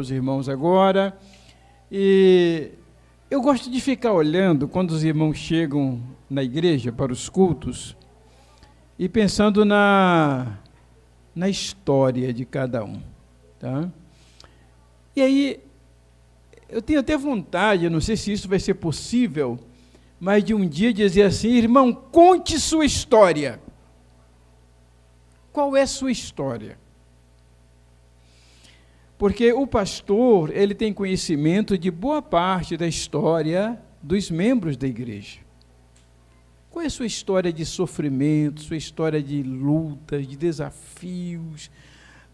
Os irmãos agora, e eu gosto de ficar olhando quando os irmãos chegam na igreja para os cultos e pensando na história de cada um, tá? E aí, eu tenho até vontade, não sei se isso vai ser possível, mas de um dia dizer assim: irmão, conte sua história. Qual é sua história? Porque o pastor, ele tem conhecimento de boa parte da história dos membros da igreja. Qual é a sua história de sofrimento, sua história de lutas, de desafios?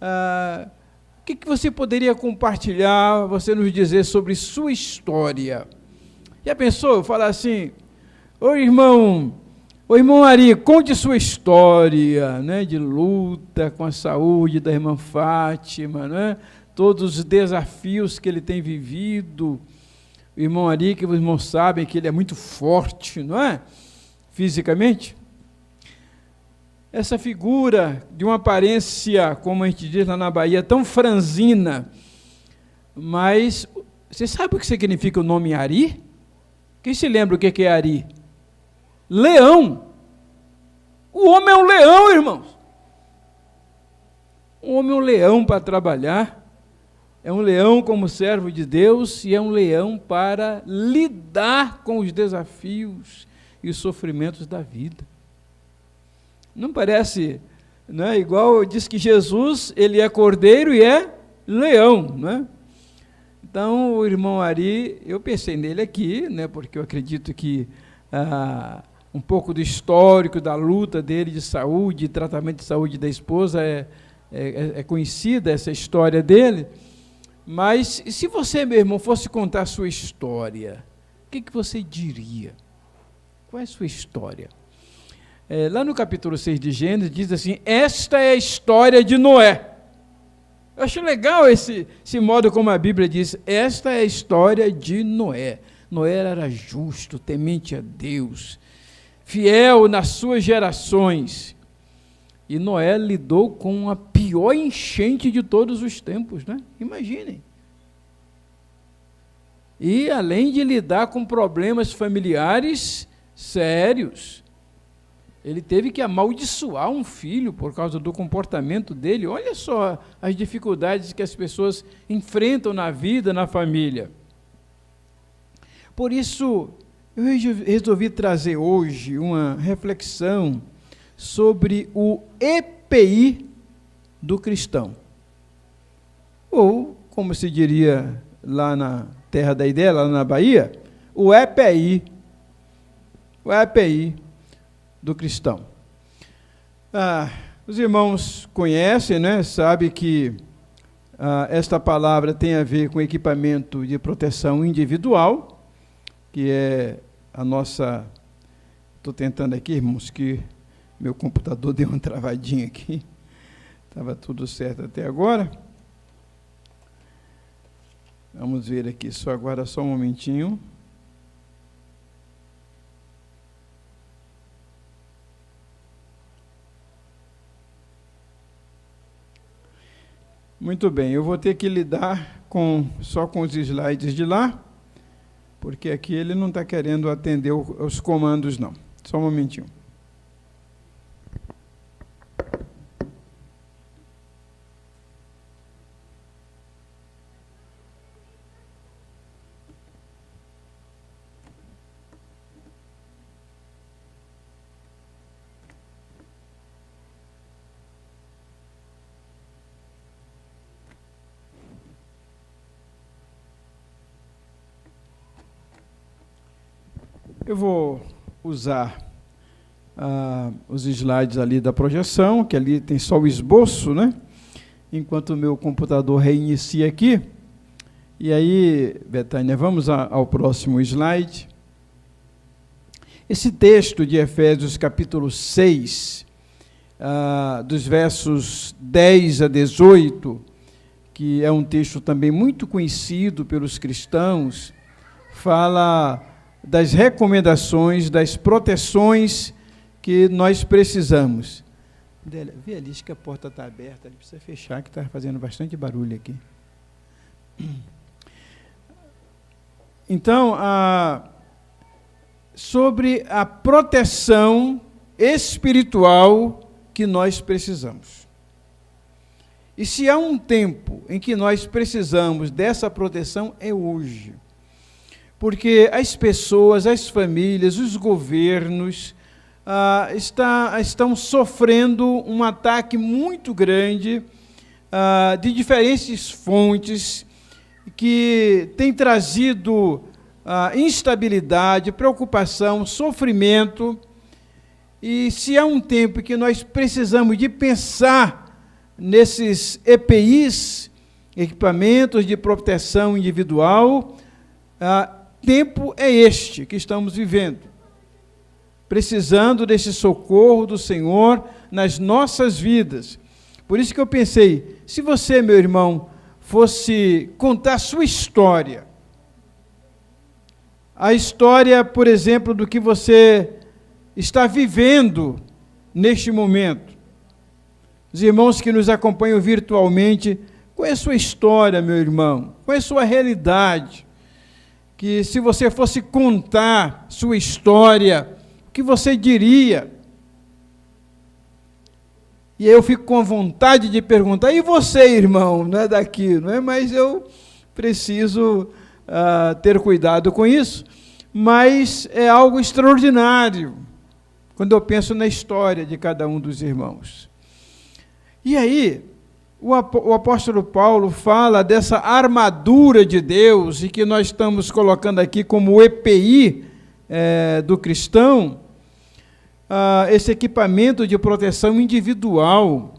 O que você poderia compartilhar, você nos dizer sobre sua história? Já pensou, falar assim: ô irmão Ari, conte sua história, né, de luta com a saúde da irmã Fátima, né? Todos os desafios que ele tem vivido. O irmão Ari, que os irmãos sabem que ele é muito forte, não é? Fisicamente. Essa figura de uma aparência, como a gente diz lá na Bahia, tão franzina. Mas, você sabe o que significa o nome Ari? Quem se lembra o que é Ari? Leão. O homem é um leão, irmãos. O homem é um leão para trabalhar. É um leão como servo de Deus e é um leão para lidar com os desafios e os sofrimentos da vida. Não parece, não é? Igual diz que Jesus, ele é cordeiro e é leão, não é? Então, o irmão Ari, eu pensei nele aqui, né, porque eu acredito que um pouco do histórico da luta dele de saúde, tratamento de saúde da esposa, é conhecida essa história dele. Mas se você, meu irmão, fosse contar a sua história, o que você diria? Qual é a sua história? Lá no capítulo 6 de Gênesis, diz assim: esta é a história de Noé. Eu acho legal esse modo como a Bíblia diz: esta é a história de Noé. Noé era justo, temente a Deus, fiel nas suas gerações. E Noé lidou com a pior enchente de todos os tempos, né? Imaginem. E além de lidar com problemas familiares sérios, ele teve que amaldiçoar um filho por causa do comportamento dele. Olha só as dificuldades que as pessoas enfrentam na vida, na família. Por isso, eu resolvi trazer hoje uma reflexão sobre o EPI do cristão. Ou, como se diria lá na terra da ideia, lá na Bahia, o EPI. O EPI do cristão. Os irmãos conhecem, né? Sabem que esta palavra tem a ver com equipamento de proteção individual, que é a nossa... Estou tentando aqui, irmãos, que meu computador deu uma travadinha aqui. Estava tudo certo até agora. Vamos ver aqui, agora só um momentinho. Muito bem, eu vou ter que lidar só com os slides de lá, porque aqui ele não está querendo atender os comandos, não. Só um momentinho. Eu vou usar os slides ali da projeção, que ali tem só o esboço, né? Enquanto o meu computador reinicia aqui. E aí, Betânia, vamos ao próximo slide. Esse texto de Efésios capítulo 6, dos versos 10 a 18, que é um texto também muito conhecido pelos cristãos, fala das recomendações, das proteções que nós precisamos. Vê ali, acho que a porta está aberta, ele precisa fechar, que está fazendo bastante barulho aqui. Então, sobre a proteção espiritual que nós precisamos. E se há um tempo em que nós precisamos dessa proteção, é hoje. Porque as pessoas, as famílias, os governos estão sofrendo um ataque muito grande de diferentes fontes que tem trazido instabilidade, preocupação, sofrimento. E se há um tempo que nós precisamos de pensar nesses EPIs, equipamentos de proteção individual, tempo é este que estamos vivendo, precisando desse socorro do Senhor nas nossas vidas. Por isso que eu pensei, se você, meu irmão, fosse contar a sua história, a história, por exemplo, do que você está vivendo neste momento. Os irmãos que nos acompanham virtualmente, qual é a sua história, meu irmão? Qual é a sua realidade? Que se você fosse contar sua história, o que você diria? E aí eu fico com vontade de perguntar, e você, irmão? Não é daqui, não é? Mas eu preciso ter cuidado com isso, mas é algo extraordinário, quando eu penso na história de cada um dos irmãos. E aí, o apóstolo Paulo fala dessa armadura de Deus, e que nós estamos colocando aqui como EPI do cristão, esse equipamento de proteção individual.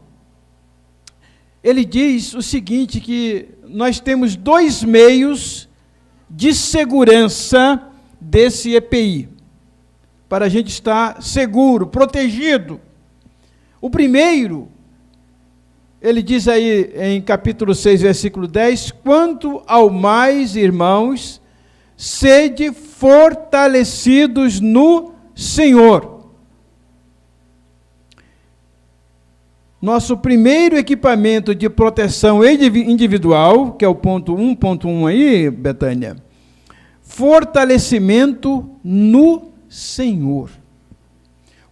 Ele diz o seguinte, que nós temos dois meios de segurança desse EPI, para a gente estar seguro, protegido. O primeiro, ele diz aí em capítulo 6, versículo 10, quanto ao mais, irmãos, sede fortalecidos no Senhor. Nosso primeiro equipamento de proteção individual, que é o ponto 1.1 aí, Betânia, fortalecimento no Senhor.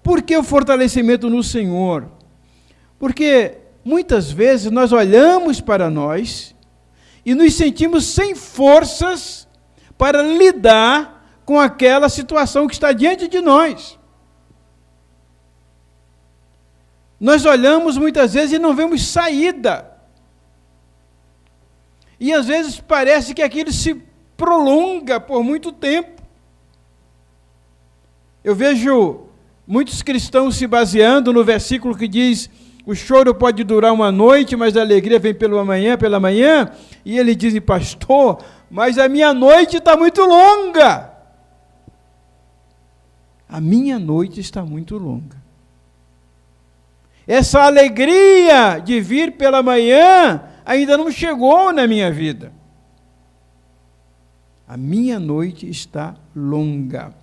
Por que o fortalecimento no Senhor? Porque muitas vezes nós olhamos para nós e nos sentimos sem forças para lidar com aquela situação que está diante de nós. Nós olhamos muitas vezes e não vemos saída. E às vezes parece que aquilo se prolonga por muito tempo. Eu vejo muitos cristãos se baseando no versículo que diz: o choro pode durar uma noite, mas a alegria vem pela manhã, e ele diz: pastor, mas a minha noite está muito longa. A minha noite está muito longa. Essa alegria de vir pela manhã ainda não chegou na minha vida. A minha noite está longa.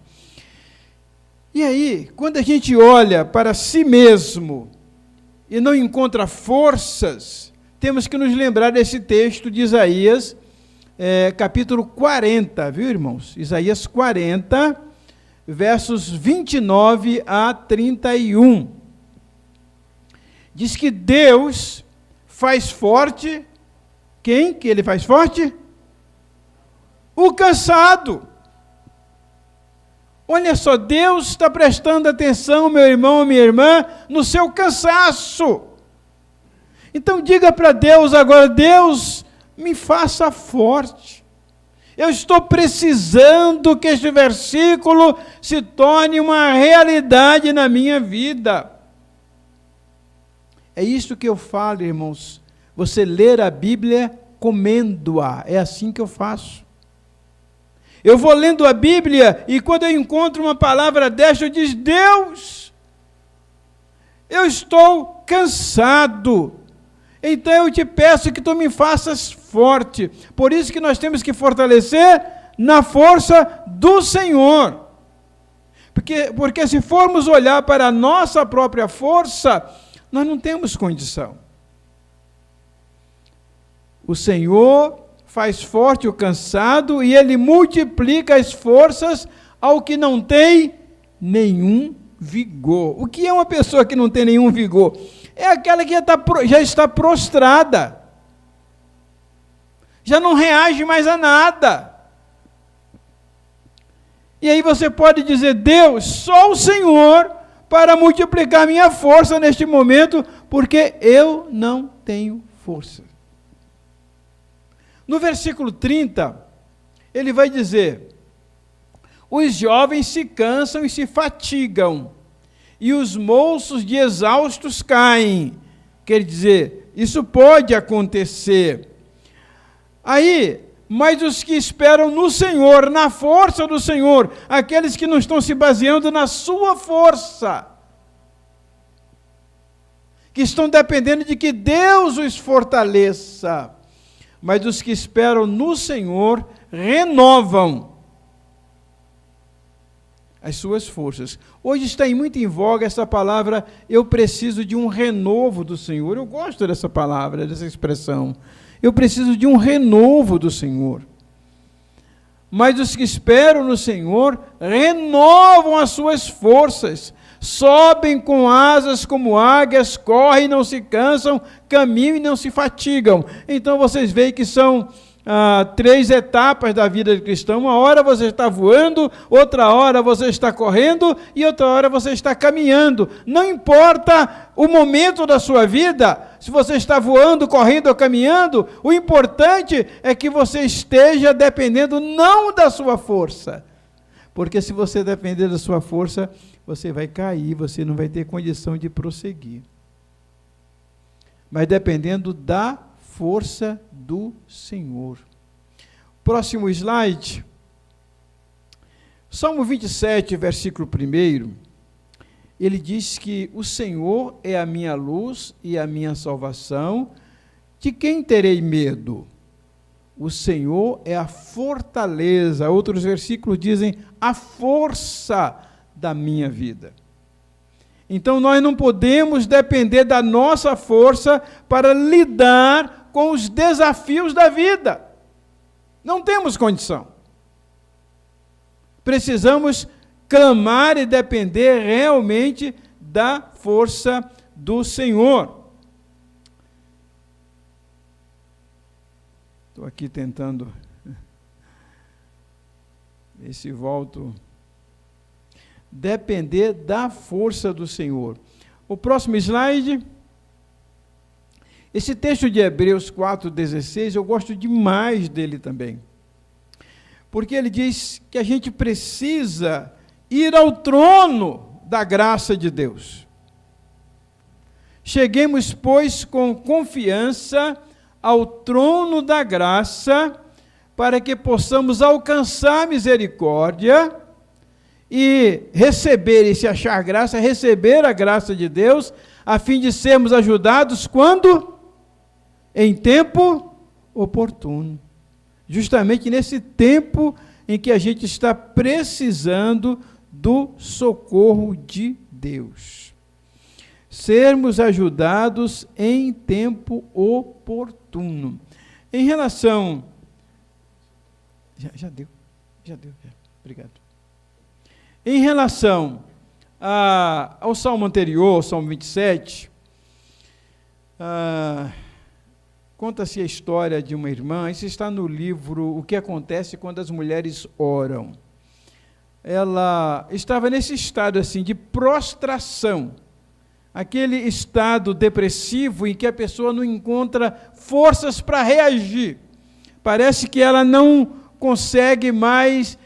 E aí, quando a gente olha para si mesmo e não encontra forças, temos que nos lembrar desse texto de Isaías, capítulo 40, viu, irmãos? Isaías 40, versos 29 a 31. Diz que Deus faz forte, quem que ele faz forte? O cansado. Olha só, Deus está prestando atenção, meu irmão, minha irmã, no seu cansaço. Então diga para Deus agora: Deus, me faça forte. Eu estou precisando que este versículo se torne uma realidade na minha vida. É isso que eu falo, irmãos. Você ler a Bíblia comendo-a. É assim que eu faço. Eu vou lendo a Bíblia e quando eu encontro uma palavra desta, eu digo: Deus, eu estou cansado. Então eu te peço que tu me faças forte. Por isso que nós temos que fortalecer na força do Senhor. Porque se formos olhar para a nossa própria força, nós não temos condição. O Senhor faz forte o cansado e ele multiplica as forças ao que não tem nenhum vigor. O que é uma pessoa que não tem nenhum vigor? É aquela que já está prostrada, já não reage mais a nada. E aí você pode dizer: Deus, só o Senhor para multiplicar minha força neste momento, porque eu não tenho força. No versículo 30, ele vai dizer: os jovens se cansam e se fatigam, e os moços de exaustos caem. Quer dizer, isso pode acontecer. Aí, mas os que esperam no Senhor, na força do Senhor, aqueles que não estão se baseando na sua força, que estão dependendo de que Deus os fortaleça, mas os que esperam no Senhor renovam as suas forças. Hoje está muito em voga essa palavra: eu preciso de um renovo do Senhor. Eu gosto dessa palavra, dessa expressão. Eu preciso de um renovo do Senhor. Mas os que esperam no Senhor renovam as suas forças, sobem com asas como águias, correm e não se cansam, caminham e não se fatigam. Então vocês veem que são 3 etapas da vida do cristão. Uma hora você está voando, outra hora você está correndo e outra hora você está caminhando. Não importa o momento da sua vida, se você está voando, correndo ou caminhando, o importante é que você esteja dependendo não da sua força, porque se você depender da sua força, você vai cair, você não vai ter condição de prosseguir. Mas dependendo da força do Senhor. Próximo slide. Salmo 27, versículo 1, ele diz que o Senhor é a minha luz e a minha salvação, de quem terei medo? O Senhor é a fortaleza. Outros versículos dizem a força da minha vida. Então nós não podemos depender da nossa força para lidar com os desafios da vida. Não temos condição. Precisamos clamar e depender realmente da força do Senhor. Estou aqui tentando ver se volto. Depender da força do Senhor. O próximo slide. Esse texto de Hebreus 4,16, eu gosto demais dele também. Porque ele diz que a gente precisa ir ao trono da graça de Deus. Cheguemos, pois, com confiança ao trono da graça, para que possamos alcançar misericórdia e receber, e se achar graça, receber a graça de Deus, a fim de sermos ajudados quando? Em tempo oportuno. Justamente nesse tempo em que a gente está precisando do socorro de Deus. Sermos ajudados em tempo oportuno. Em relação... Já deu. Obrigado. Em relação ao salmo anterior, ao salmo 27, conta-se a história de uma irmã. Isso está no livro O que Acontece Quando as Mulheres Oram. Ela estava nesse estado assim de prostração, aquele estado depressivo em que a pessoa não encontra forças para reagir. Parece que ela não consegue mais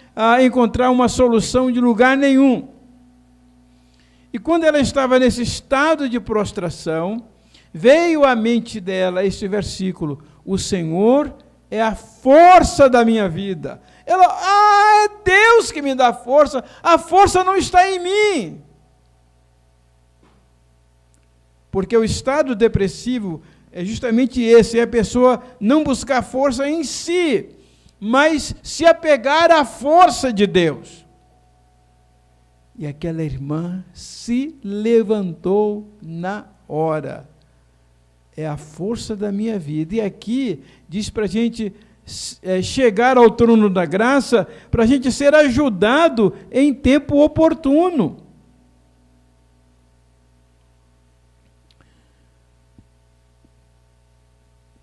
encontrar uma solução de lugar nenhum. E quando ela estava nesse estado de prostração, veio à mente dela este versículo: o Senhor é a força da minha vida. Ela, é Deus que me dá força, a força não está em mim. Porque o estado depressivo é justamente esse, é a pessoa não buscar força em si, mas se apegar à força de Deus. E aquela irmã se levantou na hora. É a força da minha vida. E aqui diz para a gente, chegar ao trono da graça, para a gente ser ajudado em tempo oportuno.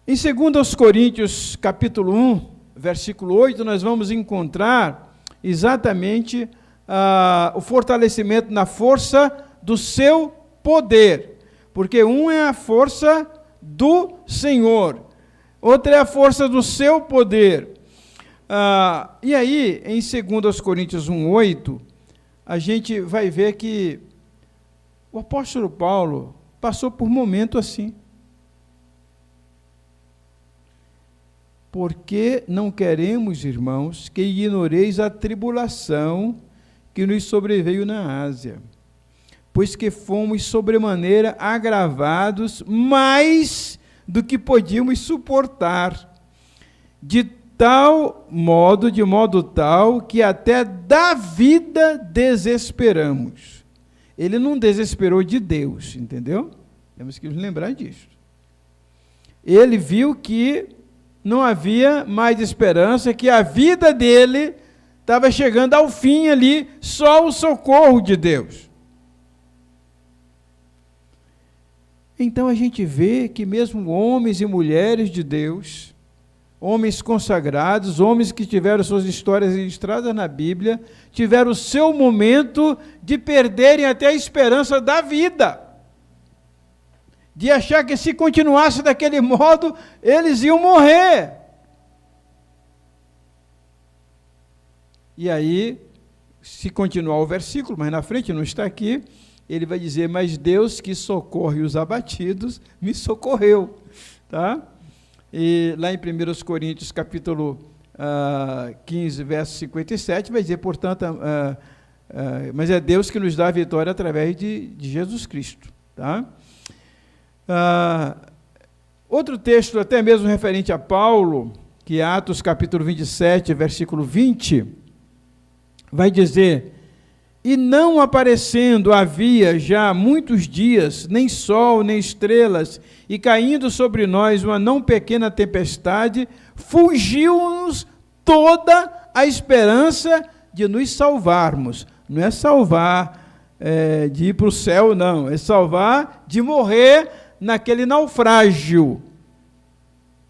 Em 2 Coríntios, capítulo 1, versículo 8, nós vamos encontrar exatamente o fortalecimento na força do seu poder, porque um é a força do Senhor, outra é a força do seu poder. E aí, em 2 Coríntios 1, 8, a gente vai ver que o apóstolo Paulo passou por momento assim. Porque não queremos, irmãos, que ignoreis a tribulação que nos sobreveio na Ásia, pois que fomos sobremaneira agravados mais do que podíamos suportar, de modo tal, que até da vida desesperamos. Ele não desesperou de Deus, entendeu? Temos que nos lembrar disso. Ele viu que não havia mais esperança, que a vida dele estava chegando ao fim ali, só o socorro de Deus. Então a gente vê que mesmo homens e mulheres de Deus, homens consagrados, homens que tiveram suas histórias registradas na Bíblia, tiveram o seu momento de perderem até a esperança da vida, de achar que se continuasse daquele modo, eles iam morrer. E aí, se continuar o versículo, mas na frente não está aqui, ele vai dizer, mas Deus que socorre os abatidos, me socorreu. Tá? E lá em 1 Coríntios, capítulo 15, verso 57, vai dizer, portanto, mas é Deus que nos dá a vitória através de Jesus Cristo. Tá? Outro texto, até mesmo referente a Paulo, que é Atos capítulo 27, versículo 20, vai dizer, e não aparecendo havia já muitos dias, nem sol, nem estrelas, e caindo sobre nós uma não pequena tempestade, fugiu-nos toda a esperança de nos salvarmos. Não é salvar de ir para o céu, não, é salvar de morrer naquele naufrágio,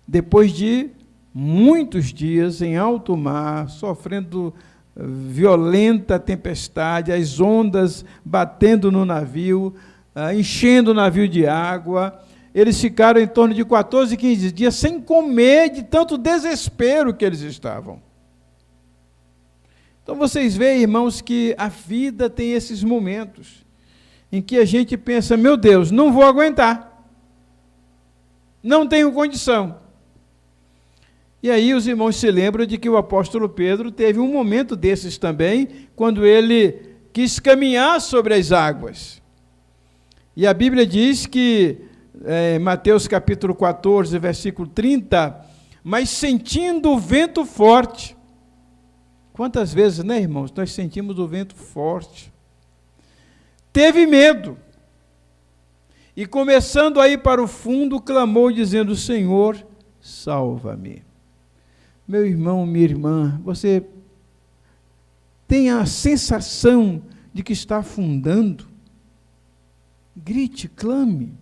depois de muitos dias em alto mar, sofrendo violenta tempestade, as ondas batendo no navio, enchendo o navio de água. Eles ficaram em torno de 14, 15 dias sem comer, de tanto desespero que eles estavam. Então vocês veem, irmãos, que a vida tem esses momentos em que a gente pensa, meu Deus, não vou aguentar, não tenho condição. E aí os irmãos se lembram de que o apóstolo Pedro teve um momento desses também, quando ele quis caminhar sobre as águas. E a Bíblia diz que, Mateus capítulo 14, versículo 30, mas sentindo o vento forte. Quantas vezes, né, irmãos, nós sentimos o vento forte. Teve medo. E começando a ir para o fundo, clamou dizendo, Senhor, salva-me. Meu irmão, minha irmã, você tem a sensação de que está afundando? Grite, clame,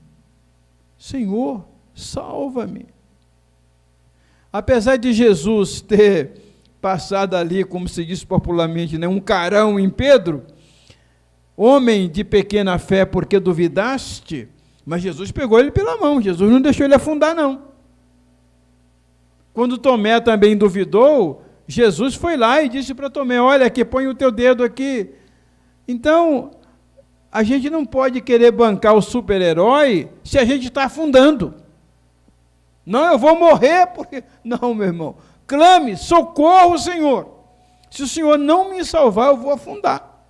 Senhor, salva-me. Apesar de Jesus ter passado ali, como se diz popularmente, né, um carão em Pedro, homem de pequena fé, porque duvidaste, mas Jesus pegou ele pela mão, Jesus não deixou ele afundar, não. Quando Tomé também duvidou, Jesus foi lá e disse para Tomé, olha aqui, põe o teu dedo aqui. Então, a gente não pode querer bancar o super-herói se a gente está afundando. Não, eu vou morrer, porque... Não, meu irmão, clame, socorro, Senhor. Se o Senhor não me salvar, eu vou afundar.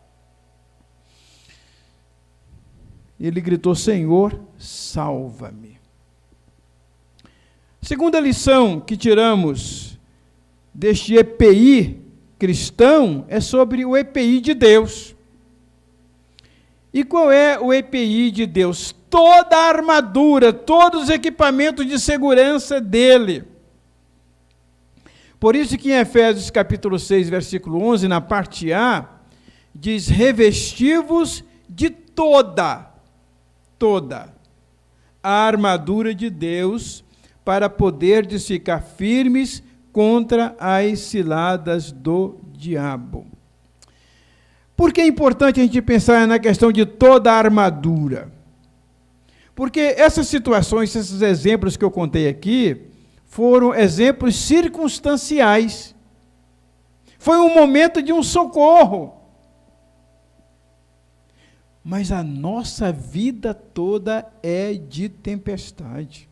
Ele gritou, Senhor, salva-me. Segunda lição que tiramos deste EPI cristão é sobre o EPI de Deus. E qual é o EPI de Deus? Toda a armadura, todos os equipamentos de segurança dele. Por isso que em Efésios capítulo 6, versículo 11, na parte A, diz: revesti-vos de toda a armadura de Deus, para poderdes ficar firmes contra as ciladas do diabo. Por que é importante a gente pensar na questão de toda a armadura? Porque essas situações, esses exemplos que eu contei aqui, foram exemplos circunstanciais. Foi um momento de um socorro. Mas a nossa vida toda é de tempestade.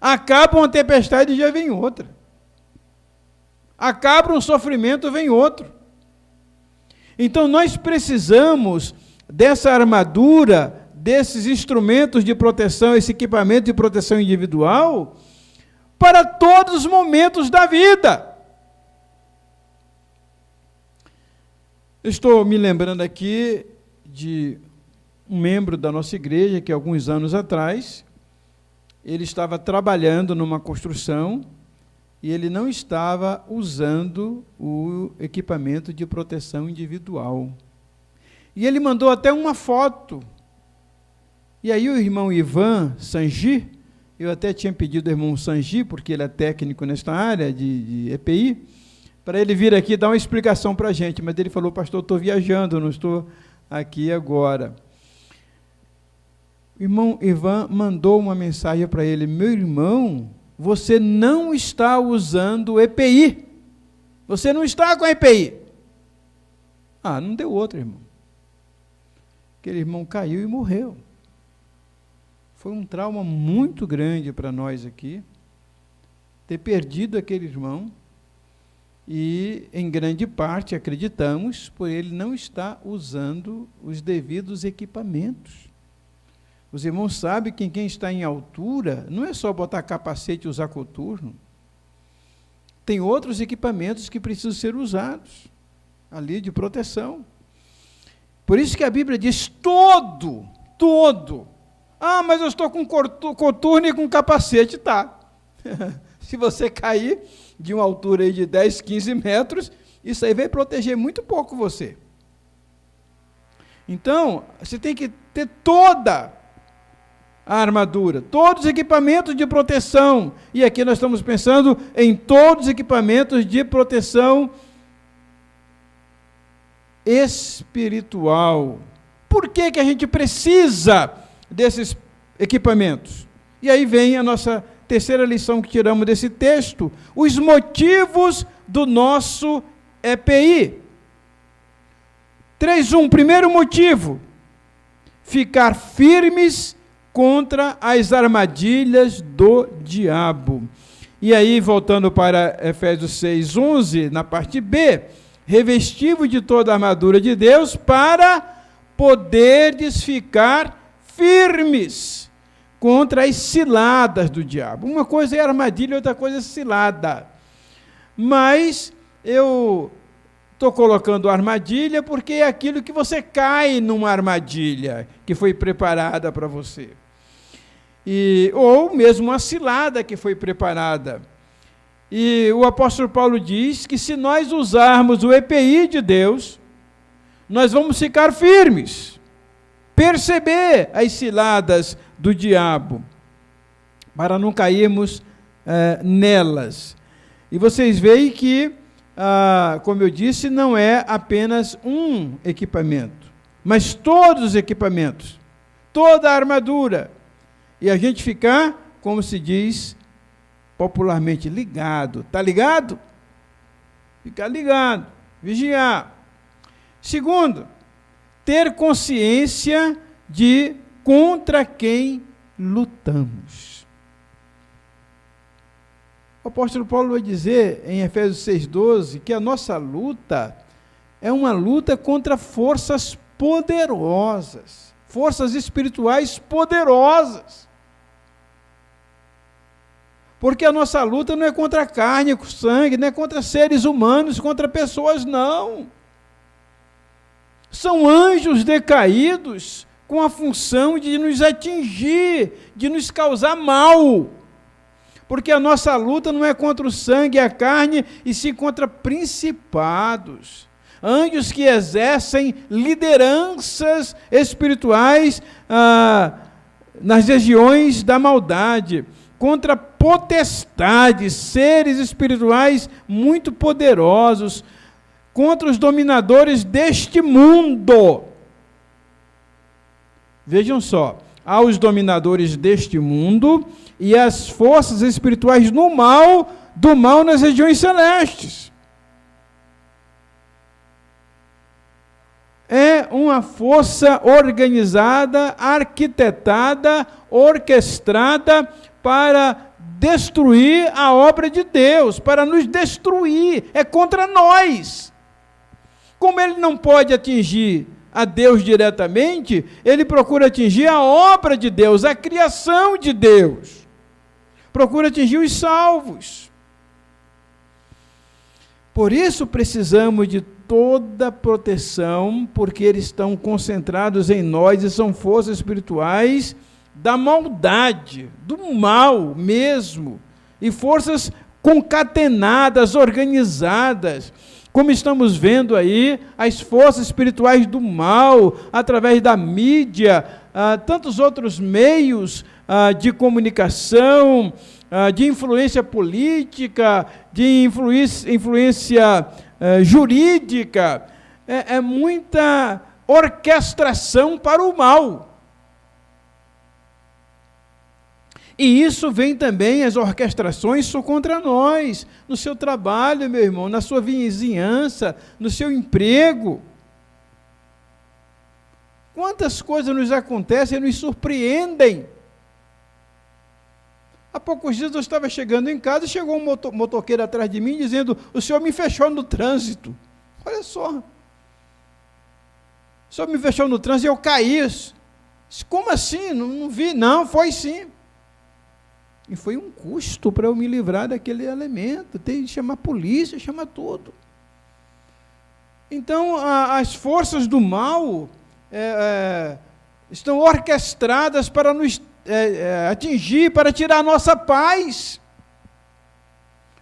Acaba uma tempestade e já vem outra. Acaba um sofrimento, vem outro. Então nós precisamos dessa armadura, desses instrumentos de proteção, esse equipamento de proteção individual, para todos os momentos da vida. Estou me lembrando aqui de um membro da nossa igreja que alguns anos atrás, ele estava trabalhando numa construção e ele não estava usando o equipamento de proteção individual. E ele mandou até uma foto. E aí o irmão Ivan Sanji, eu até tinha pedido ao irmão Sanji, porque ele é técnico nesta área de EPI, para ele vir aqui dar uma explicação para a gente, mas ele falou: pastor, estou viajando, não estou aqui agora. O irmão Ivan mandou uma mensagem para ele: meu irmão, você não está usando o EPI, você não está com a EPI. Ah, não deu outra, irmão. Aquele irmão caiu e morreu. Foi um trauma muito grande para nós aqui, ter perdido aquele irmão, e, em grande parte, acreditamos, por ele não estar usando os devidos equipamentos. Os irmãos sabem que quem está em altura, não é só botar capacete e usar coturno. Tem outros equipamentos que precisam ser usados, ali de proteção. Por isso que a Bíblia diz todo. Ah, mas eu estou com coturno e com capacete, tá. Se você cair de uma altura aí de 10, 15 metros, isso aí vai proteger muito pouco você. Então, você tem que ter toda a armadura, todos os equipamentos de proteção. E aqui nós estamos pensando em todos os equipamentos de proteção espiritual. Por que a gente precisa desses equipamentos? E aí vem a nossa terceira lição que tiramos desse texto: os motivos do nosso EPI. 3.1, primeiro motivo: ficar firmes contra as armadilhas do diabo. E aí, voltando para Efésios 6:11, na parte B: revesti-vos de toda a armadura de Deus para poderdes ficar firmes contra as ciladas do diabo. Uma coisa é armadilha, outra coisa é cilada. Mas eu estou colocando armadilha porque é aquilo que você cai numa armadilha que foi preparada para você. Ou mesmo uma cilada que foi preparada. E o apóstolo Paulo diz que se nós usarmos o EPI de Deus, nós vamos ficar firmes, perceber as ciladas do diabo, para não cairmos nelas. E vocês veem que, como eu disse, não é apenas um equipamento, mas todos os equipamentos, toda a armadura, e a gente ficar, como se diz popularmente, ligado. Está ligado? Ficar ligado, vigiar. Segundo, ter consciência de contra quem lutamos. O apóstolo Paulo vai dizer em Efésios 6:12 que a nossa luta é uma luta contra forças poderosas, forças espirituais poderosas. Porque a nossa luta não é contra a carne, com sangue, não é contra seres humanos, contra pessoas, não. São anjos decaídos com a função de nos atingir, de nos causar mal. Porque a nossa luta não é contra o sangue e a carne, e sim contra principados, anjos que exercem lideranças espirituais nas regiões da maldade, contra potestades, seres espirituais muito poderosos, contra os dominadores deste mundo. Vejam só, há os dominadores deste mundo e as forças espirituais do mal nas regiões celestes. É uma força organizada, arquitetada, orquestrada para destruir a obra de Deus, para nos destruir, é contra nós. Como ele não pode atingir a Deus diretamente, ele procura atingir a obra de Deus, a criação de Deus. Procura atingir os salvos. Por isso precisamos de toda proteção, porque eles estão concentrados em nós e são forças espirituais da maldade, do mal mesmo, e forças concatenadas, organizadas, como estamos vendo aí, as forças espirituais do mal, através da mídia, tantos outros meios de comunicação, de influência política, de influência jurídica, é muita orquestração para o mal. E isso vem também, as orquestrações são contra nós, no seu trabalho, meu irmão, na sua vizinhança, no seu emprego. Quantas coisas nos acontecem e nos surpreendem. Há poucos dias eu estava chegando em casa e chegou um motoqueiro atrás de mim dizendo: o senhor me fechou no trânsito. Olha só. O senhor me fechou no trânsito e eu caí. Como assim? Não vi. Não, foi sim. E foi um custo para eu me livrar daquele elemento. Tem que chamar a polícia, chamar tudo. Então, as forças do mal estão orquestradas para nos atingir, para tirar a nossa paz.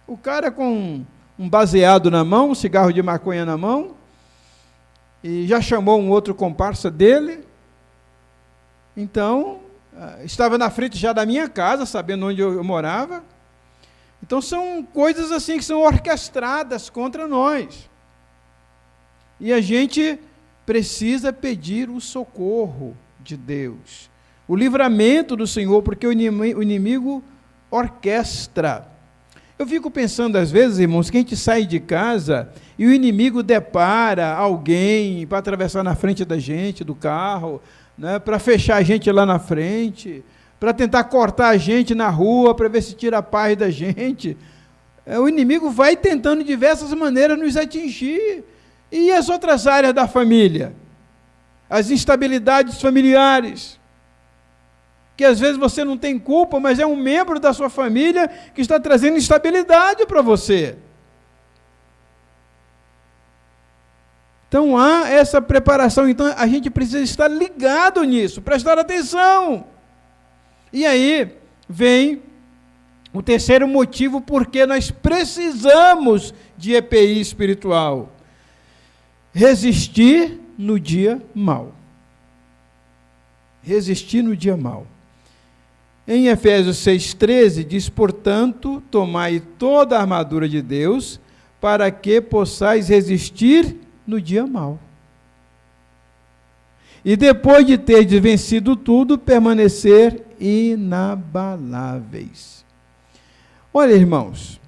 O cara com um baseado na mão, um cigarro de maconha na mão, e já chamou um outro comparsa dele. Então, estava na frente já da minha casa, sabendo onde eu morava. Então são coisas assim que são orquestradas contra nós. E a gente precisa pedir o socorro de Deus, o livramento do Senhor, porque o inimigo orquestra. Eu fico pensando às vezes, irmãos, que a gente sai de casa e o inimigo depara alguém para atravessar na frente da gente, do carro, né, para fechar a gente lá na frente, para tentar cortar a gente na rua, para ver se tira a paz da gente. O inimigo vai tentando de diversas maneiras nos atingir. E as outras áreas da família? As instabilidades familiares, que às vezes você não tem culpa, mas é um membro da sua família que está trazendo instabilidade para você. Então há essa preparação, então a gente precisa estar ligado nisso, prestar atenção. E aí vem o terceiro motivo porque nós precisamos de EPI espiritual. Resistir no dia mau. Resistir no dia mau. Em Efésios 6,13 diz: portanto, tomai toda a armadura de Deus, para que possais resistir no dia mau. E depois de ter vencido tudo, permanecer inabaláveis. Olha, irmãos,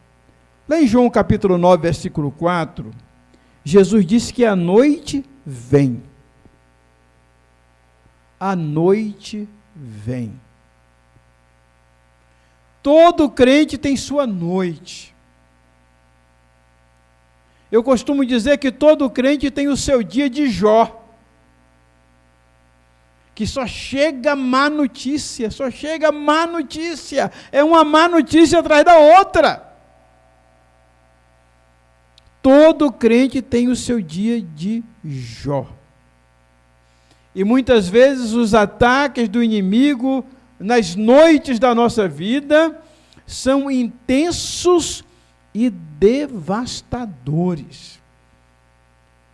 lá em João capítulo 9, versículo 4, Jesus disse que a noite vem. A noite vem. Todo crente tem sua noite. Eu costumo dizer que todo crente tem o seu dia de Jó, que só chega má notícia, é uma má notícia atrás da outra. Todo crente tem o seu dia de Jó. E muitas vezes os ataques do inimigo nas noites da nossa vida são intensos e devastadores.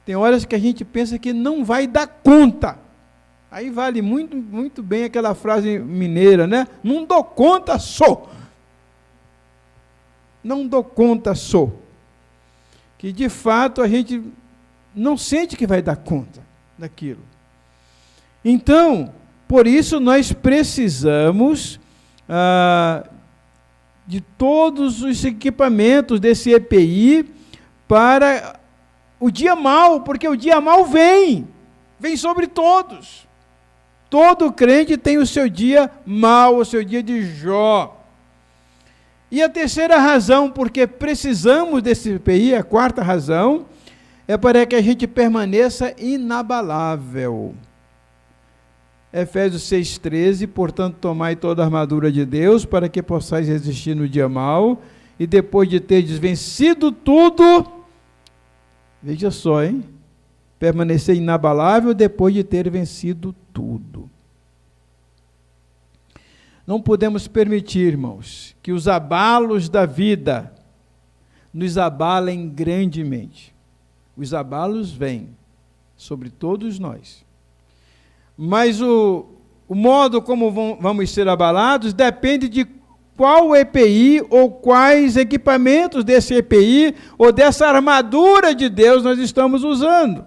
Tem horas que a gente pensa que não vai dar conta. Aí vale muito, muito bem aquela frase mineira, né? Não dou conta, sou. Não dou conta, sou. Que de fato a gente não sente que vai dar conta daquilo. Então, por isso nós precisamos de todos os equipamentos desse EPI para o dia mau, porque o dia mau vem sobre todos. Todo crente tem o seu dia mau, o seu dia de Jó. E a terceira razão, porque precisamos desse EPI, a quarta razão, é para que a gente permaneça inabalável. Efésios 6,13, portanto, tomai toda a armadura de Deus, para que possais resistir no dia mau, e depois de teres vencido tudo, veja só, hein? Permanecer inabalável depois de ter vencido tudo. Não podemos permitir, irmãos, que os abalos da vida nos abalem grandemente. Os abalos vêm sobre todos nós. Mas o modo como vamos ser abalados depende de qual EPI ou quais equipamentos desse EPI ou dessa armadura de Deus nós estamos usando.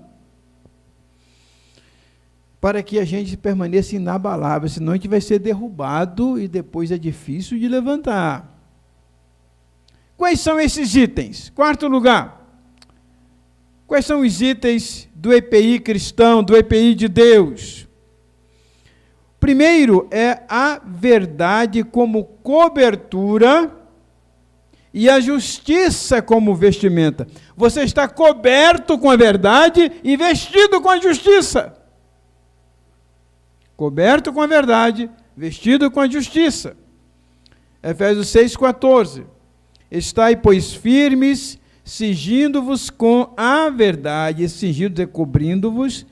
Para que a gente permaneça inabalável, senão a gente vai ser derrubado e depois é difícil de levantar. Quais são esses itens? Quarto lugar. Quais são os itens do EPI cristão, do EPI de Deus? Primeiro é a verdade como cobertura e a justiça como vestimenta. Você está coberto com a verdade e vestido com a justiça. Coberto com a verdade, vestido com a justiça. Efésios 6,14. Estai, pois, firmes, cingindo-vos com a verdade, cingindo-vos é cobrindo-vos,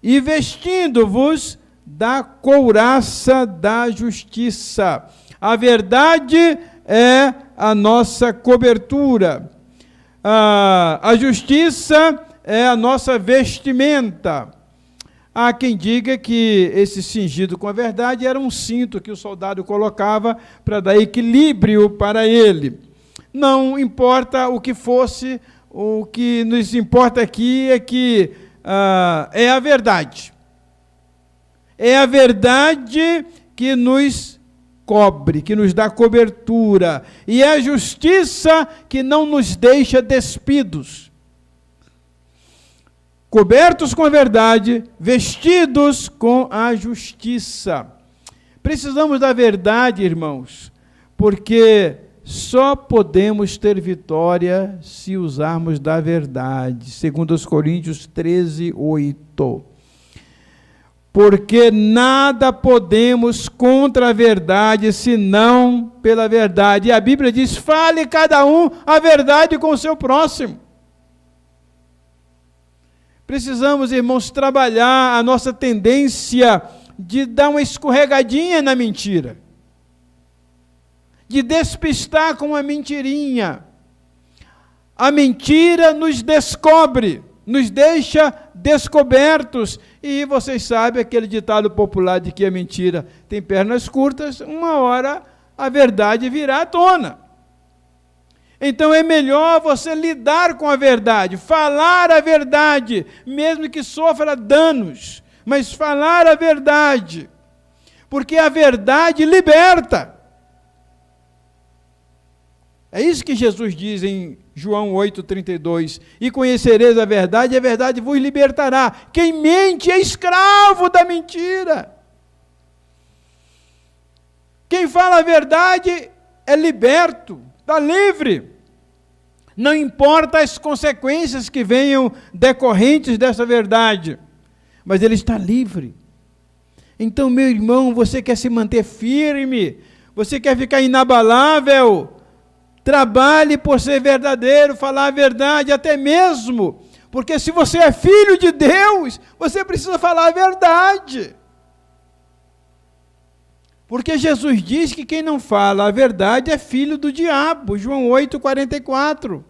e vestindo-vos da couraça da justiça. A verdade é a nossa cobertura. A justiça é a nossa vestimenta. Há quem diga que esse cingido com a verdade era um cinto que o soldado colocava para dar equilíbrio para ele. Não importa o que fosse, o que nos importa aqui é que é a verdade. É a verdade que nos cobre, que nos dá cobertura. E é a justiça que não nos deixa despidos. Cobertos com a verdade, vestidos com a justiça. Precisamos da verdade, irmãos, porque só podemos ter vitória se usarmos da verdade. Segundo os Coríntios 13:8. Porque nada podemos contra a verdade, senão pela verdade. E a Bíblia diz, fale cada um a verdade com o seu próximo. Precisamos, irmãos, trabalhar a nossa tendência de dar uma escorregadinha na mentira, de despistar com uma mentirinha. A mentira nos descobre, nos deixa descobertos. E vocês sabem aquele ditado popular de que a mentira tem pernas curtas, uma hora a verdade virá à tona. Então é melhor você lidar com a verdade, falar a verdade, mesmo que sofra danos, mas falar a verdade, porque a verdade liberta. É isso que Jesus diz em João 8,32, e conhecereis a verdade vos libertará. Quem mente é escravo da mentira. Quem fala a verdade é liberto, está livre. Não importa as consequências que venham decorrentes dessa verdade, mas ele está livre. Então, meu irmão, você quer se manter firme, você quer ficar inabalável, trabalhe por ser verdadeiro, falar a verdade, até mesmo, porque se você é filho de Deus, você precisa falar a verdade. Porque Jesus diz que quem não fala a verdade é filho do diabo, João 8,44.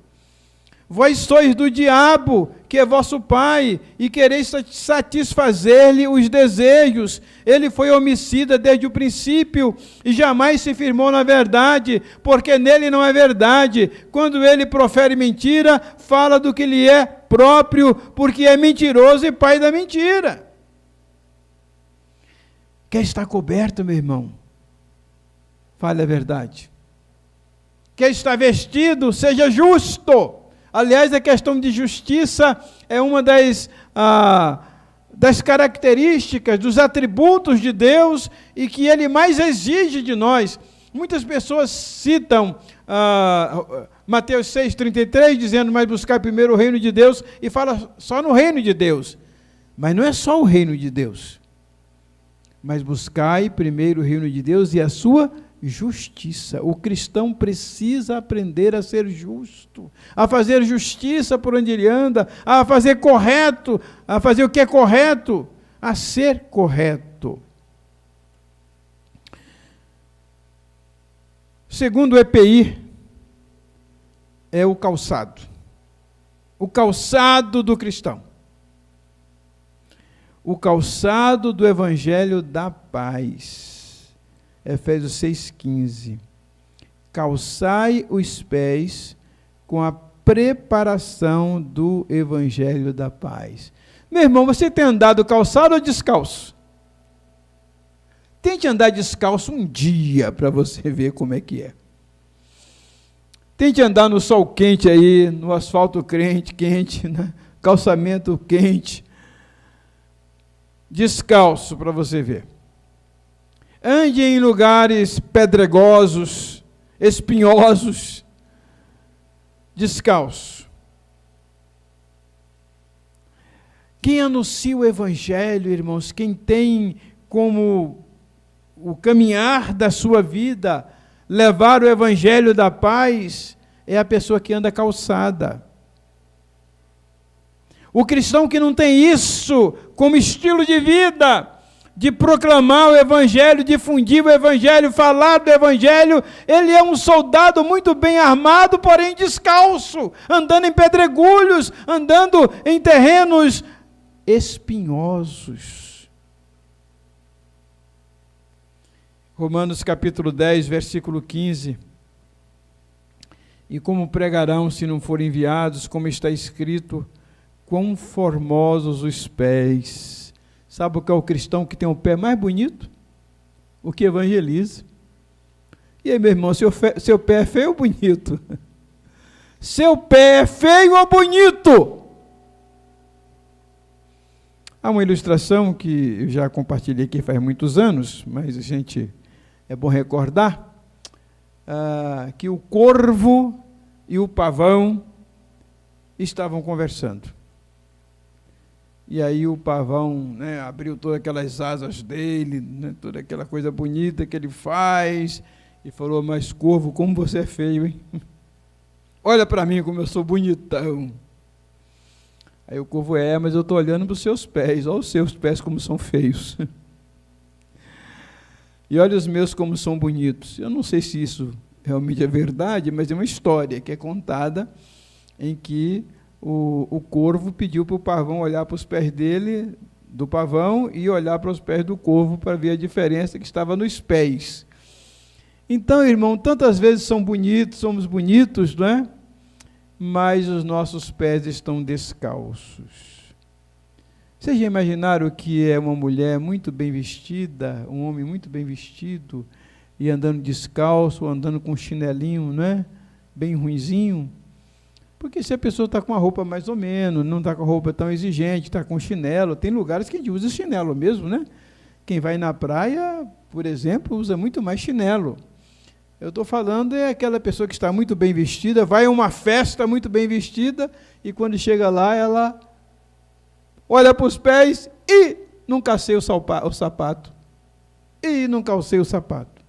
Vós sois do diabo, que é vosso pai, e quereis satisfazer-lhe os desejos. Ele foi homicida desde o princípio, e jamais se firmou na verdade, porque nele não é verdade. Quando ele profere mentira, fala do que lhe é próprio, porque é mentiroso e pai da mentira. Quer estar coberto, meu irmão? Fale a verdade. Quer estar vestido? Seja justo. Aliás, a questão de justiça é uma das características, dos atributos de Deus e que Ele mais exige de nós. Muitas pessoas citam Mateus 6,33, dizendo, mas buscar primeiro o reino de Deus, e fala só no reino de Deus. Mas não é só o reino de Deus. Mas buscai primeiro o reino de Deus e a sua justiça. O cristão precisa aprender a ser justo, a fazer justiça por onde ele anda, a fazer correto, a fazer o que é correto, a ser correto. Segundo o EPI, é o calçado do cristão. O calçado do evangelho da paz. Efésios 6,15. Calçai os pés com a preparação do evangelho da paz. Meu irmão, você tem andado calçado ou descalço? Tente andar descalço um dia para você ver como é que é. Tente andar no sol quente aí, no asfalto quente, né? Calçamento quente. Descalço para você ver. Ande em lugares pedregosos, espinhosos, descalço. Quem anuncia o evangelho, irmãos, quem tem como o caminhar da sua vida levar o evangelho da paz, é a pessoa que anda calçada. O cristão que não tem isso como estilo de vida, de proclamar o evangelho, difundir o evangelho, falar do evangelho, ele é um soldado muito bem armado, porém descalço, andando em pedregulhos, andando em terrenos espinhosos. Romanos capítulo 10, versículo 15. E como pregarão se não forem enviados, como está escrito, quão formosos os pés. Sabe o que é o cristão que tem o pé mais bonito? O que evangeliza. E aí, meu irmão, seu pé é feio ou bonito? Seu pé é feio ou bonito? Há uma ilustração que eu já compartilhei aqui faz muitos anos, mas é bom recordar, que o corvo e o pavão estavam conversando. E aí o pavão, né, abriu todas aquelas asas dele, né, toda aquela coisa bonita que ele faz, e falou, mas corvo, como você é feio, hein? Olha para mim como eu sou bonitão. Aí o corvo, mas eu estou olhando para os seus pés, olha os seus pés como são feios. E olha os meus como são bonitos. Eu não sei se isso realmente é verdade, mas é uma história que é contada em que o corvo pediu para o pavão olhar para os pés dele, do pavão, e olhar para os pés do corvo para ver a diferença que estava nos pés. Então, irmão, tantas vezes somos bonitos, não é? Mas os nossos pés estão descalços. Vocês já imaginaram o que é uma mulher muito bem vestida, um homem muito bem vestido, e andando descalço, ou andando com um chinelinho, não é? Bem ruinzinho? Porque se a pessoa está com a roupa mais ou menos, não está com a roupa tão exigente, está com chinelo, tem lugares que a gente usa chinelo mesmo, né? Quem vai na praia, por exemplo, usa muito mais chinelo. Eu estou falando é aquela pessoa que está muito bem vestida, vai a uma festa muito bem vestida, e quando chega lá, ela olha para os pés e não calcei o sapato. E não calcei o sapato.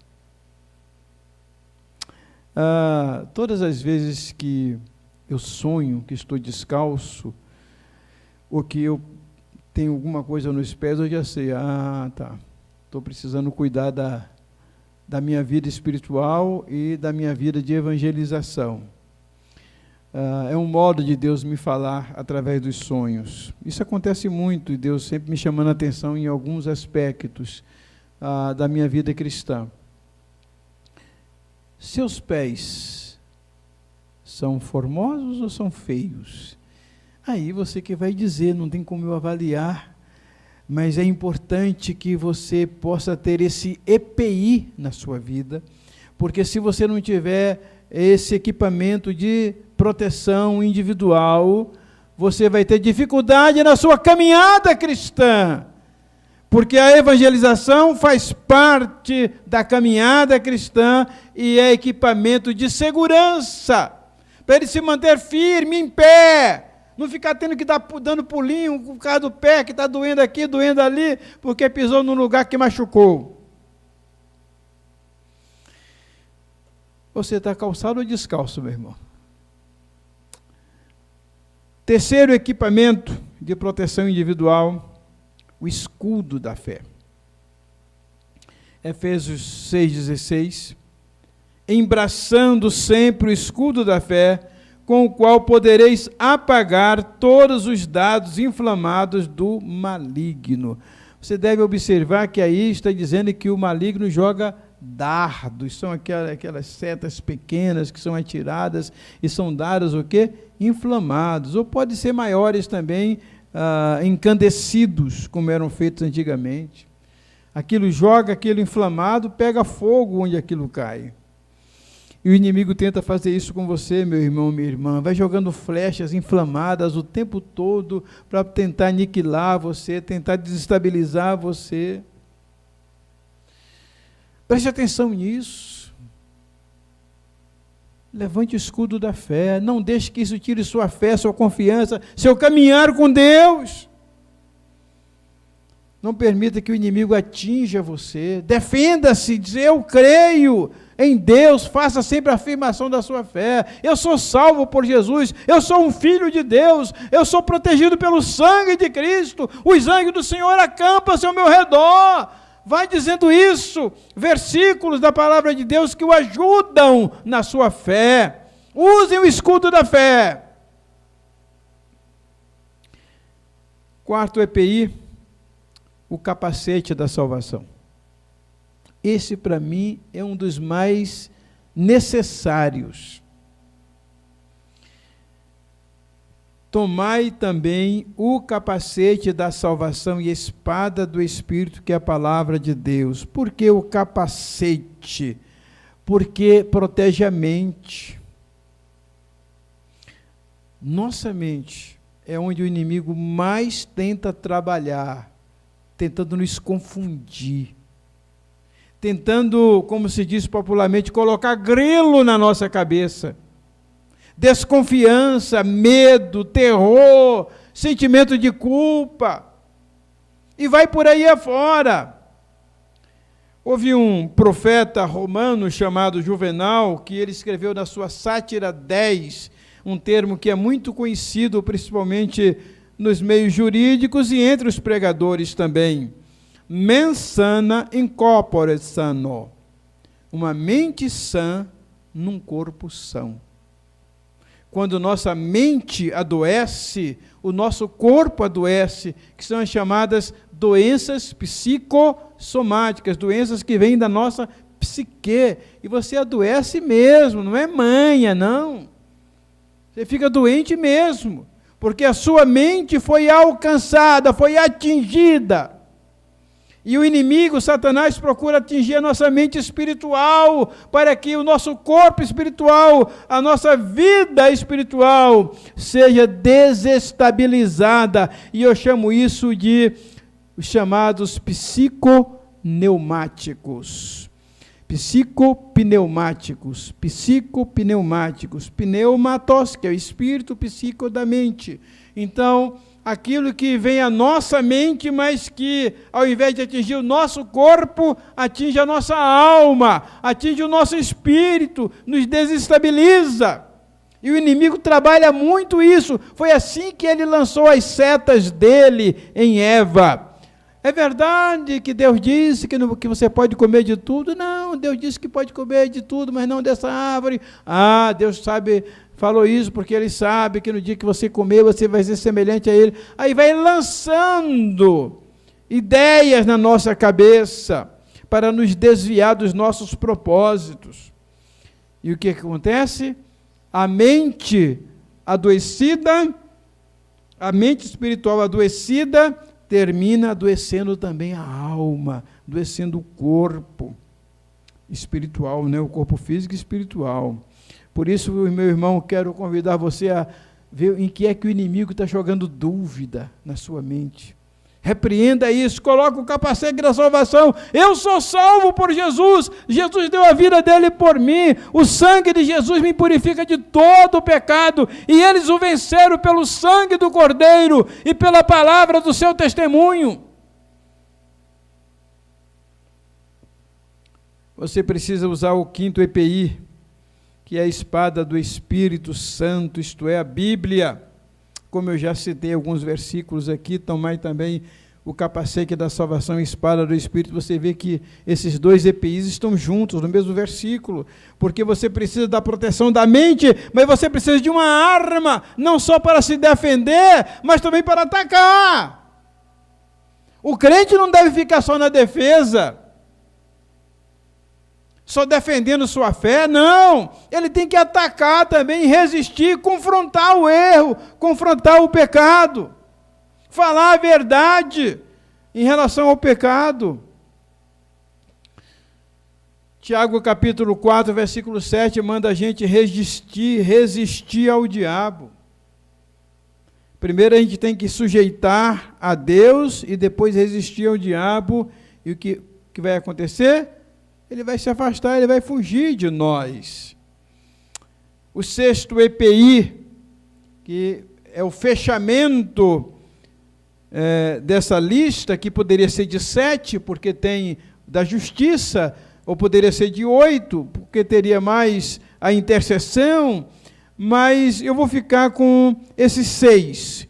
Todas as vezes que eu sonho que estou descalço, ou que eu tenho alguma coisa nos pés, eu já sei, tá, estou precisando cuidar da minha vida espiritual e da minha vida de evangelização. É um modo de Deus me falar através dos sonhos. Isso acontece muito, e Deus sempre me chamando a atenção em alguns aspectos da minha vida cristã. Seus pés são formosos ou são feios? Aí você que vai dizer, não tem como eu avaliar, mas é importante que você possa ter esse EPI na sua vida, porque se você não tiver esse equipamento de proteção individual, você vai ter dificuldade na sua caminhada cristã, porque a evangelização faz parte da caminhada cristã e é equipamento de segurança, para ele se manter firme, em pé, não ficar tendo que dando pulinho por causa do pé que está doendo aqui, doendo ali, porque pisou num lugar que machucou. Você está calçado ou descalço, meu irmão? Terceiro equipamento de proteção individual, o escudo da fé. Efésios 6,16. Embraçando sempre o escudo da fé, com o qual podereis apagar todos os dardos inflamados do maligno. Você deve observar que aí está dizendo que o maligno joga dardos, são aquelas setas pequenas que são atiradas e são dardos o quê? Inflamados, ou pode ser maiores também, encandecidos, como eram feitos antigamente. Aquilo joga, aquilo inflamado, pega fogo onde aquilo cai. E o inimigo tenta fazer isso com você, meu irmão, minha irmã. Vai jogando flechas inflamadas o tempo todo para tentar aniquilar você, tentar desestabilizar você. Preste atenção nisso. Levante o escudo da fé. Não deixe que isso tire sua fé, sua confiança, seu caminhar com Deus. Não permita que o inimigo atinja você. Defenda-se, diz: eu creio em Deus, faça sempre a afirmação da sua fé. Eu sou salvo por Jesus, eu sou um filho de Deus, eu sou protegido pelo sangue de Cristo, os anjos do Senhor acampam-se ao meu redor. Vai dizendo isso, versículos da palavra de Deus que o ajudam na sua fé. Usem o escudo da fé. Quarto EPI, o capacete da salvação. Esse, para mim, é um dos mais necessários. Tomai também o capacete da salvação e a espada do Espírito, que é a palavra de Deus. Por que o capacete? Porque protege a mente. Nossa mente é onde o inimigo mais tenta trabalhar, tentando nos confundir, tentando, como se diz popularmente, colocar grilo na nossa cabeça. Desconfiança, medo, terror, sentimento de culpa. E vai por aí afora. Houve um profeta romano chamado Juvenal, que ele escreveu na sua Sátira 10, um termo que é muito conhecido, principalmente nos meios jurídicos e entre os pregadores também. Mens sana in corpore sano. Uma mente sã num corpo são. Quando nossa mente adoece, o nosso corpo adoece, que são as chamadas doenças psicossomáticas, doenças que vêm da nossa psique. E você adoece mesmo, não é manha, não. Você fica doente mesmo, porque a sua mente foi alcançada, foi atingida. E o inimigo, Satanás, procura atingir a nossa mente espiritual, para que o nosso corpo espiritual, a nossa vida espiritual, seja desestabilizada. E eu chamo isso de os chamados psicopneumáticos. Psicopneumáticos. Pneumatos, que é o espírito, psico da mente. Então, aquilo que vem à nossa mente, mas que, ao invés de atingir o nosso corpo, atinge a nossa alma, atinge o nosso espírito, nos desestabiliza. E o inimigo trabalha muito isso. Foi assim que ele lançou as setas dele em Eva. É verdade que Deus disse que você pode comer de tudo? Não, Deus disse que pode comer de tudo, mas não dessa árvore. Ah, Deus sabe, falou isso porque Ele sabe que no dia que você comer, você vai ser semelhante a Ele. Aí vai lançando ideias na nossa cabeça para nos desviar dos nossos propósitos. E o que acontece? A mente adoecida, a mente espiritual adoecida, termina adoecendo também a alma, adoecendo o corpo espiritual, né? O corpo físico e espiritual. Por isso, meu irmão, quero convidar você a ver em que é que o inimigo está jogando dúvida na sua mente. Repreenda isso, coloque o capacete da salvação. Eu sou salvo por Jesus. Jesus deu a vida dele por mim. O sangue de Jesus me purifica de todo o pecado. E eles o venceram pelo sangue do Cordeiro e pela palavra do seu testemunho. Você precisa usar o 5º EPI, que é a espada do Espírito Santo, isto é, a Bíblia. Como eu já citei alguns versículos aqui, tomai também o capacete da salvação e espada do Espírito. Você vê que esses 2 EPIs estão juntos no mesmo versículo, porque você precisa da proteção da mente, mas você precisa de uma arma, não só para se defender, mas também para atacar. O crente não deve ficar só na defesa, só defendendo sua fé, não, ele tem que atacar também, resistir, confrontar o erro, confrontar o pecado, falar a verdade em relação ao pecado. Tiago capítulo 4, versículo 7, manda a gente resistir ao diabo. Primeiro a gente tem que sujeitar a Deus e depois resistir ao diabo, e o que vai acontecer? Ele vai se afastar, ele vai fugir de nós. O 6º EPI, que é o fechamento dessa lista, que poderia ser de 7, porque tem da justiça, ou poderia ser de 8, porque teria mais a intercessão, mas eu vou ficar com esses 6.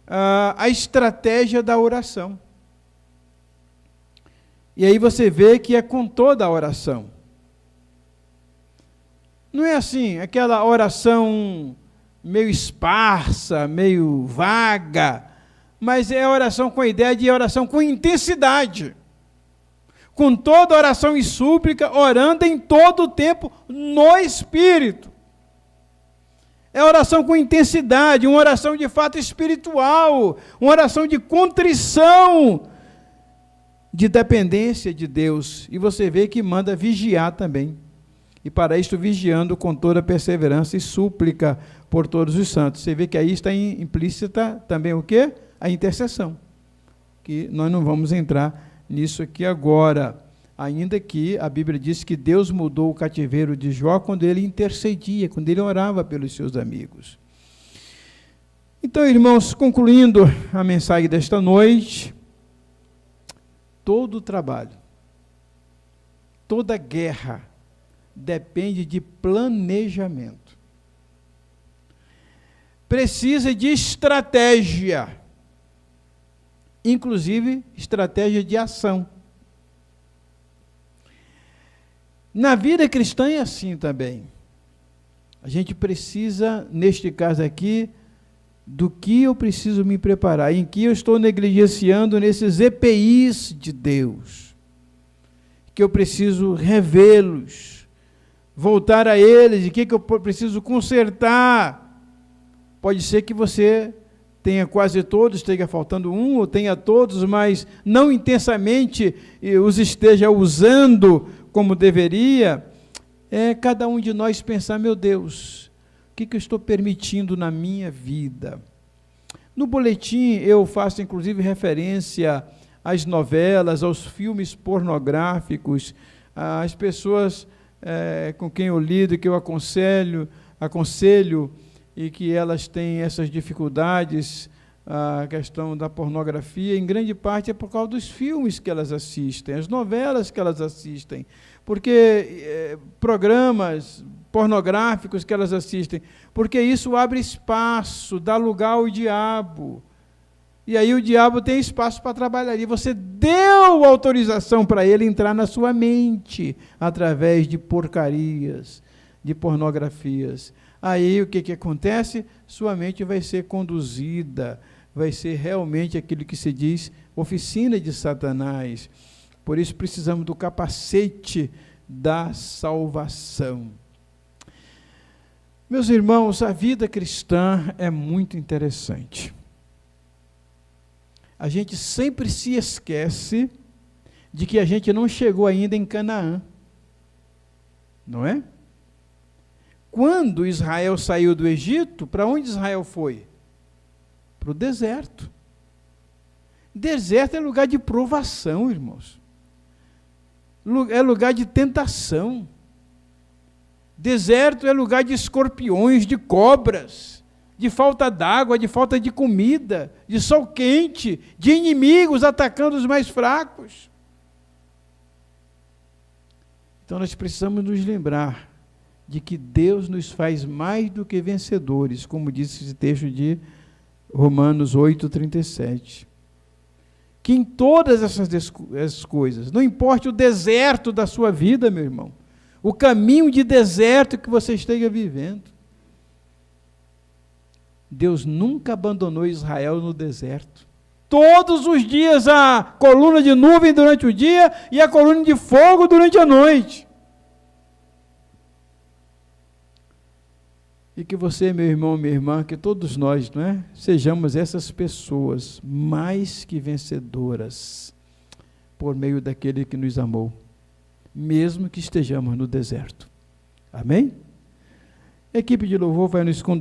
A estratégia da oração. E aí você vê que é com toda a oração. Não é assim, aquela oração meio esparsa, meio vaga, mas é oração com a ideia de oração com intensidade. Com toda oração e súplica, orando em todo o tempo no Espírito. É oração com intensidade, uma oração de fato espiritual, uma oração de contrição, de dependência de Deus. E você vê que manda vigiar também. E para isto vigiando com toda perseverança e súplica por todos os santos. Você vê que aí está implícita também o quê? A intercessão. Que nós não vamos entrar nisso aqui agora. Ainda que a Bíblia diz que Deus mudou o cativeiro de Jó quando ele intercedia, quando ele orava pelos seus amigos. Então, irmãos, concluindo a mensagem desta noite, todo trabalho, toda guerra depende de planejamento. Precisa de estratégia, inclusive estratégia de ação. Na vida cristã é assim também. A gente precisa, neste caso aqui, do que eu preciso me preparar, em que eu estou negligenciando nesses EPIs de Deus, que eu preciso revê-los, voltar a eles, e que eu preciso consertar. Pode ser que você tenha quase todos, esteja faltando um, ou tenha todos, mas não intensamente os esteja usando como deveria. Cada um de nós pensar, meu Deus, o que eu estou permitindo na minha vida? No boletim eu faço inclusive referência às novelas, aos filmes pornográficos, às pessoas com quem eu lido, que eu aconselho, e que elas têm essas dificuldades, a questão da pornografia, em grande parte é por causa dos filmes que elas assistem, as novelas que elas assistem, porque programas pornográficos que elas assistem, porque isso abre espaço, dá lugar ao diabo. E aí o diabo tem espaço para trabalhar. E você deu autorização para ele entrar na sua mente, através de porcarias, de pornografias. Aí o que acontece? Sua mente vai ser conduzida, vai ser realmente aquilo que se diz oficina de Satanás. Por isso precisamos do capacete da salvação. Meus irmãos, a vida cristã é muito interessante. A gente sempre se esquece de que a gente não chegou ainda em Canaã. Não é? Quando Israel saiu do Egito, para onde Israel foi? Para o deserto. Deserto é lugar de provação, irmãos. É lugar de tentação. Deserto é lugar de escorpiões, de cobras, de falta d'água, de falta de comida, de sol quente, de inimigos atacando os mais fracos. Então nós precisamos nos lembrar de que Deus nos faz mais do que vencedores, como diz esse texto de Romanos 8:37. Que em todas essas coisas, não importa o deserto da sua vida, meu irmão, o caminho de deserto que você esteja vivendo, Deus nunca abandonou Israel no deserto. Todos os dias a coluna de nuvem durante o dia e a coluna de fogo durante a noite. E que você, meu irmão, minha irmã, que todos nós, não é, sejamos essas pessoas mais que vencedoras por meio daquele que nos amou, mesmo que estejamos no deserto. Amém? A equipe de louvor vai nos conduzir.